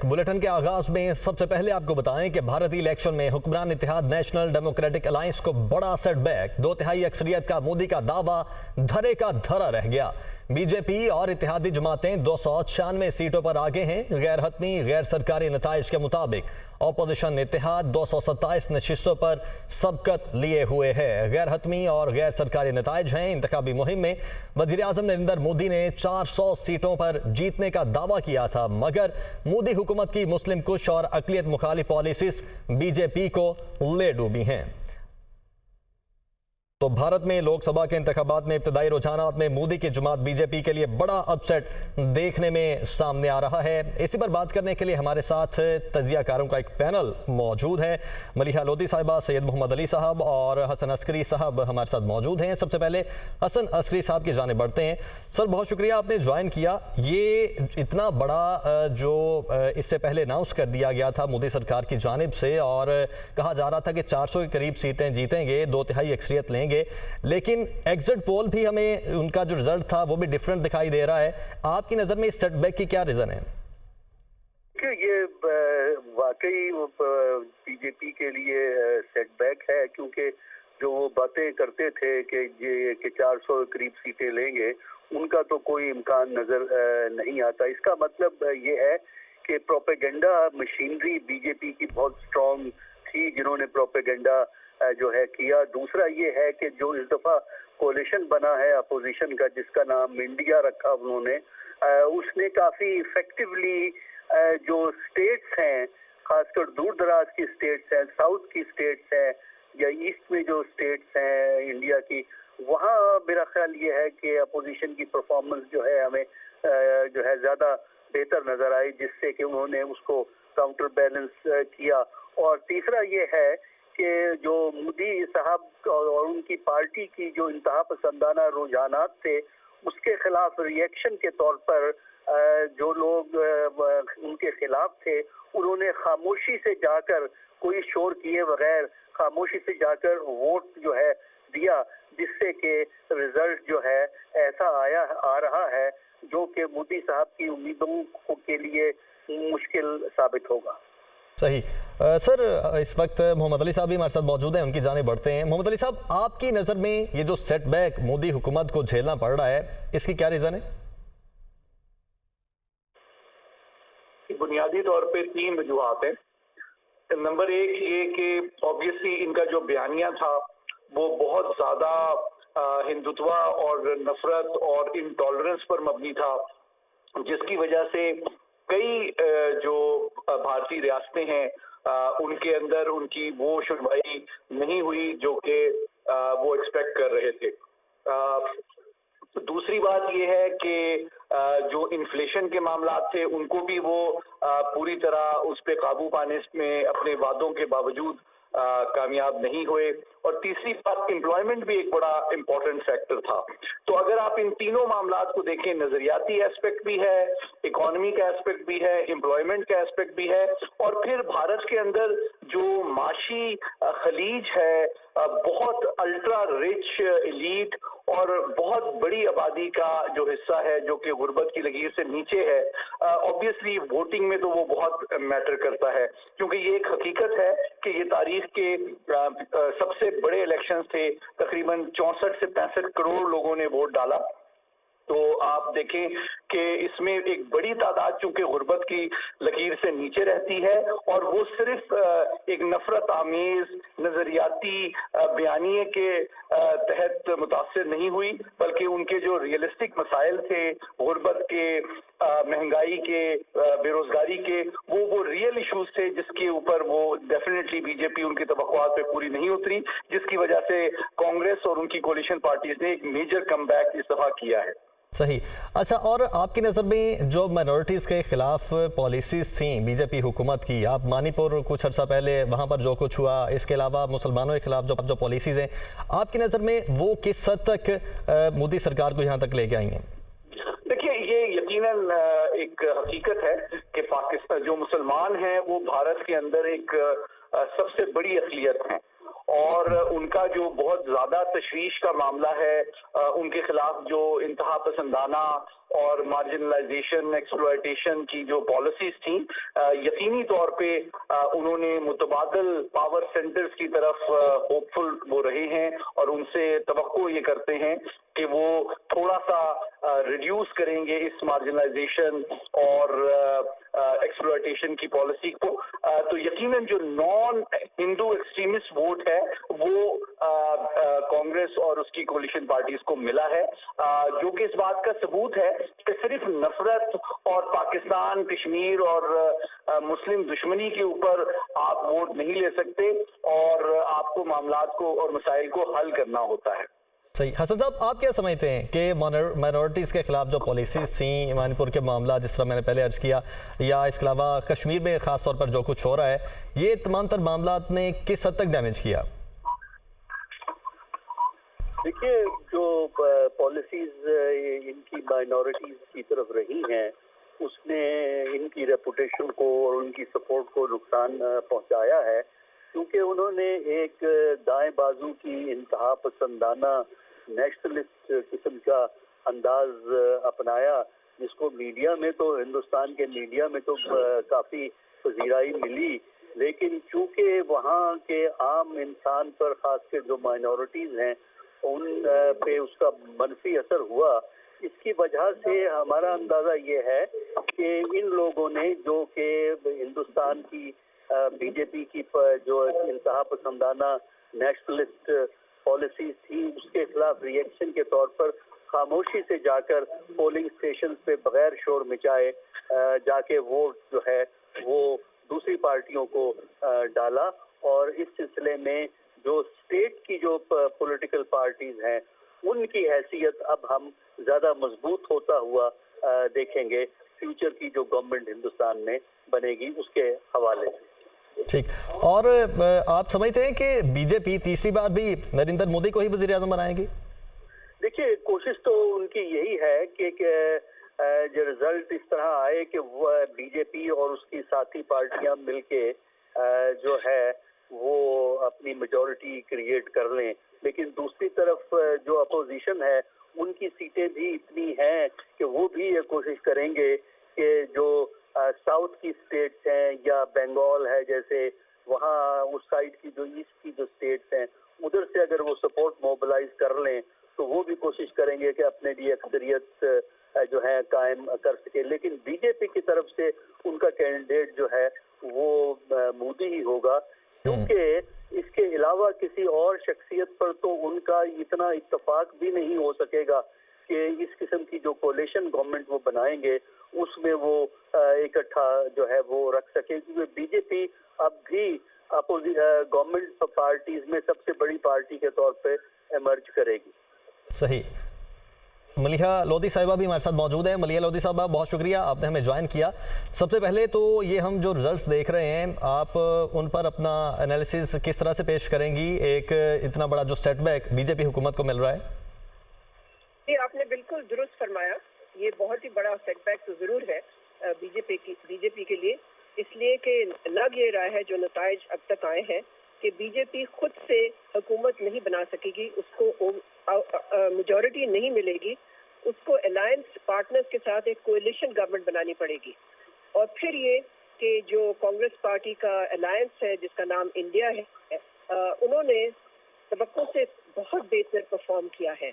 Back bulletin के आगाज में सबसे पहले आपको बताएं कि भारतीय इलेक्शन में हुक्मरान इत्तेहाद नेशनल डेमोक्रेटिक अलायंस को बड़ा सेटबैक। 2/3 अक्सरियत का मोदी का दावा धरे का धरा रह गया। बीजेपी और इत्तेहादी जमातें 296 सीटों पर आगे हैं। गैर हतमी गैर सरकारी नताइज के मुताबिक अपोजिशन इत्तेहाद 227 नशिस्तों पर सबकत लिए हुए है। गैर हतमी और गैर सरकारी नताइज हैं। इंतखाबी मुहिम में वजीर आजम नरेंद्र मोदी ने 400 सीटों पर जीतने का दावा किया था, मगर मोदी हुकूमत की मुस्लिम कुश और अकलियत मुखालिफ पॉलिसीज बीजेपी को ले डूबी हैं। तो भारत में लोकसभा के इंतखाबात में इब्तदाई रुझानात में मोदी की जमात बीजेपी के लिए बड़ा अपसेट देखने में सामने आ रहा है। इसी पर बात करने के लिए हमारे साथ तजियाकारों का एक पैनल मौजूद है। मलिहा लोधी साहिबा, सैयद मोहम्मद अली साहब और हसन अस्करी साहब हमारे साथ मौजूद हैं। सबसे पहले हसन अस्करी साहब की जानिब बढ़ते हैं। सर, बहुत शुक्रिया आपने ज्वाइन किया। ये इतना बड़ा जो इससे पहले अनाउंस कर दिया गया था मोदी सरकार की जानिब से और कहा जा रहा था कि 400 के करीब सीटें जीतेंगे, 2/3 अक्सरियत लेंगे, लेकिन एग्जिट पोल भी हमें उनका जो रिजल्ट था वो भी डिफरेंट दिखाई दे रहा है। आपकी नजर में इस सेटबैक की क्या रीजन है? कि ये वाकई बीजेपी के लिए सेटबैक है, क्योंकि जो वो बातें करते थे कि 400 करीब सीटें लेंगे, उनका तो कोई इम्कान नजर नहीं आता। इसका मतलब ये है कि प्रोपेगेंडा मशीनरी बीजेपी की बहुत स्ट्रांग थी, जिन्होंने प्रोपेगेंडा जो है किया। दूसरा ये है कि जो इस दफा कोalition बना है अपोजिशन का, जिसका नाम इंडिया रखा उन्होंने, उसने काफी इफेक्टिवली जो स्टेट्स हैं, खासकर दूर दराज की स्टेट्स हैं, साउथ की स्टेट्स हैं या ईस्ट में जो स्टेट्स हैं इंडिया की, वहाँ मेरा ख्याल ये है कि अपोजिशन की परफॉर्मेंस जो है हमें जो है ज्यादा बेहतर नजर आई, जिससे कि उन्होंने उसको काउंटर बैलेंस किया। और तीसरा ये है कि जो मोदी साहब और उनकी पार्टी की जो इंतहा पसंदाना रुझानात थे, उसके खिलाफ रिएक्शन के तौर पर जो लोग उनके खिलाफ थे, उन्होंने खामोशी से जाकर, कोई शोर किए बगैर खामोशी से जाकर वोट जो है दिया, जिससे कि रिजल्ट जो है ऐसा आ रहा है जो कि मोदी साहब की उम्मीदों के लिए मुश्किल साबित होगा। सही। सर, इस वक्त मोहम्मद अली साहब भी हमारे साथ मौजूद हैं, उनकी जानिब बढ़ते हैं। मोहम्मद अली साहब, आपकी नज़र में ये जो सेटबैक मोदी हुकूमत को झेलना पड़ रहा है, इसकी क्या रीज़न है? बुनियादी तौर पे 3 वजूहात हैं। नंबर 1 ये कि ऑब्वियसली इनका जो बयानिया था वो बहुत ज़्यादा हिंदुत्व और नफरत और इंटॉलरेंस पर मबनी था, जिसकी वजह से कई जो भारतीय रियासतें हैं उनके अंदर उनकी वो सुनवाई नहीं हुई जो कि वो एक्सपेक्ट कर रहे थे। दूसरी बात ये है कि जो इन्फ्लेशन के मामलात थे उनको भी वो पूरी तरह उस पे काबू पाने में अपने वादों के बावजूद कामयाब नहीं हुए। और तीसरी बात, एम्प्लॉयमेंट भी एक बड़ा इंपॉर्टेंट फैक्टर था। तो अगर आप इन तीनों मामलात को देखें, नजरियाती एस्पेक्ट भी है, इकोनॉमी का एस्पेक्ट भी है, एम्प्लॉयमेंट का एस्पेक्ट भी है, और फिर भारत के अंदर जो माशी खलीज है, बहुत अल्ट्रा रिच एलीट और बहुत बड़ी आबादी का जो हिस्सा है जो कि गुर्बत की लकीर से नीचे है, ऑब्वियसली वोटिंग में तो वो बहुत मैटर करता है, क्योंकि ये एक हकीकत है कि ये तारीख के सबसे बड़े इलेक्शंस थे। तकरीबन 64 से 65 करोड़ लोगों ने वोट डाला। तो आप देखें कि इसमें एक बड़ी तादाद चूंकि गुर्बत की लकीर से नीचे रहती है, और वो सिर्फ एक नफरत आमेज नजरियाती बयानिए के तहत मुतासिर नहीं हुई, बल्कि उनके जो रियलिस्टिक मसाइल थे गुर्बत के, महंगाई के, बेरोजगारी के, वो रियल इश्यूज थे जिसके ऊपर वो डेफिनेटली बीजेपी उनकी तवक्कुआत पे पूरी नहीं उतरी, जिसकी वजह से कांग्रेस और उनकी कोलिशन पार्टीज ने एक मेजर कमबैक इस दफा किया है। सही। अच्छा, और आपकी नज़र में जो माइनॉरिटीज़ के खिलाफ पॉलिसीज़ थी बीजेपी हुकूमत की, आप मणिपुर कुछ अर्सा पहले वहाँ पर जो कुछ हुआ, इसके अलावा मुसलमानों के खिलाफ जो पॉलिसीज़ हैं, आपकी नज़र में वो किस हद तक मोदी सरकार को यहाँ तक लेके आई हैं? देखिए, ये यकीनन एक हकीकत है कि पाकिस्तान जो मुसलमान हैं वो भारत के अंदर एक सबसे बड़ी अक़लियत हैं, اور ان کا جو بہت زیادہ تشویش کا معاملہ ہے، ان کے خلاف جو انتہا پسندانہ اور مارجنلائزیشن ایکسپلوئٹیشن کی جو پالیسیز تھیں، یقینی طور پہ انہوں نے متبادل پاور سینٹرز کی طرف ہوپ فل وہ رہے ہیں، اور ان سے توقع یہ کرتے ہیں کہ وہ تھوڑا سا ریڈیوس کریں گے اس مارجنلائزیشن اور ایکسپلوئٹیشن کی پالیسی کو. تو یقیناً جو نان ہندو ایکسٹریمسٹ ووٹ ہے وہ کانگریس اور اس کی کولیشن پارٹیز کو ملا ہے، جو کہ اس بات کا ثبوت ہے کہ صرف نفرت اور پاکستان، کشمیر اور مسلم دشمنی کے اوپر آپ ووٹ نہیں لے سکتے، اور آپ کو معاملات کو اور مسائل کو حل کرنا ہوتا ہے. صحیح. حسن صاحب، آپ کیا سمجھتے ہیں کہ مائنورٹیز کے خلاف جو پالیسیز تھیں، منی پور کے معاملہ جس طرح میں نے پہلے عرض کیا، یا اس کے علاوہ کشمیر میں خاص طور پر جو کچھ ہو رہا ہے، یہ تمام تر معاملات نے کس حد تک ڈیمیج کیا؟ دیکھیے، جو پالیسیز ان کی مائنورٹیز کی طرف رہی ہیں، اس نے ان کی ریپوٹیشن کو اور ان کی سپورٹ کو نقصان پہنچایا ہے، کیونکہ انہوں نے ایک دائیں بازو کی انتہا پسندانہ نیشنلسٹ قسم کا انداز اپنایا، جس کو میڈیا میں تو ہندوستان کے میڈیا میں تو کافی پذیرائی ملی، لیکن چونکہ وہاں کے عام انسان پر، خاص کر جو مائنورٹیز ہیں، ان پہ اس کا منفی اثر ہوا. اس کی وجہ سے ہمارا اندازہ یہ ہے کہ ان لوگوں نے، جو کہ ہندوستان کی بی جے پی کی جو انتہا پسندانہ نیشنلسٹ پالیسیز تھی، اس کے خلاف ری ایکشن کے طور پر خاموشی سے جا کر پولنگ اسٹیشن پہ بغیر شور مچائے جا کے ووٹ جو ہے وہ دوسری پارٹیوں کو ڈالا. اور اس سلسلے میں جو اسٹیٹ کی جو پولیٹیکل پارٹیز ہیں، ان کی حیثیت اب ہم زیادہ مضبوط ہوتا ہوا دیکھیں گے فیوچر کی جو گورنمنٹ ہندوستان میں بنے گی اس کے حوالے سے. ٹھیک. اور آپ سمجھتے ہیں کہ بی جے پی تیسری بار بھی نریندر مودی کو ہی وزیر اعظم بنائے گی؟ دیکھیے، کوشش تو ان کی یہی ہے کہ جو رزلٹ اس طرح آئے کہ وہ بی جے پی اور اس کی ساتھی پارٹیاں مل کے جو ہے وہ اپنی میجورٹی کریٹ کر لیں. لیکن دوسری طرف جو اپوزیشن ہے، ان کی سیٹیں بھی اتنی ہیں کہ وہ بھی یہ کوشش کریں گے کہ جو ساؤتھ کی اسٹیٹس ہیں یا بنگال ہے، جیسے وہاں اس سائڈ کی جو ایسٹ کی جو اسٹیٹس ہیں، ادھر سے اگر وہ سپورٹ موبلائز کر لیں تو وہ بھی کوشش کریں گے کہ اپنے لیے اکثریت جو ہے قائم کر سکے. لیکن بی جے پی کی طرف سے ان کا کینڈیڈیٹ جو ہے وہ مودی ہی ہوگا، کیونکہ اس کے علاوہ کسی اور شخصیت پر تو ان کا اتنا اتفاق بھی نہیں ہو سکے گا کہ اس قسم کی جو کولیشن گورنمنٹ وہ بنائیں گے اس میں وہ اکٹھا جو ہے وہ رکھ سکے. کیونکہ بی جے پی اب بھی گورنمنٹ پارٹیز میں سب سے بڑی پارٹی کے طور پہ ایمرج کرے گی. صحیح. ملیحہ لودھی صاحبہ بھی ہمارے ساتھ موجود ہیں. ملیحہ لودھی صاحبہ، بہت شکریہ، آپ نے ہمیں جوائن کیا. سب سے پہلے تو یہ ہم جو رزلٹس دیکھ رہے ہیں، آپ ان پر اپنا انالیسز کس طرح سے پیش کریں گی؟ ایک اتنا بڑا جو سیٹ بیک بی جے پی حکومت کو مل رہا ہے. جی، آپ نے بالکل درست فرمایا. یہ بہت ہی بڑا سیٹ بیک تو ضرور ہے بی جے پی کے لیے، اس لیے کہ لگ یہ رہا ہے جو نتائج اب تک آئے ہیں کہ بی جے پی خود سے حکومت نہیں بنا سکے گی، اس کو میجورٹی نہیں ملے گی، اس کو الائنس پارٹنرز کے ساتھ ایک کولیشن گورنمنٹ بنانی پڑے گی. اور پھر یہ کہ جو کانگریس پارٹی کا الائنس ہے جس کا نام انڈیا ہے، انہوں نے توقع سے بہت بہتر پرفارم کیا ہے.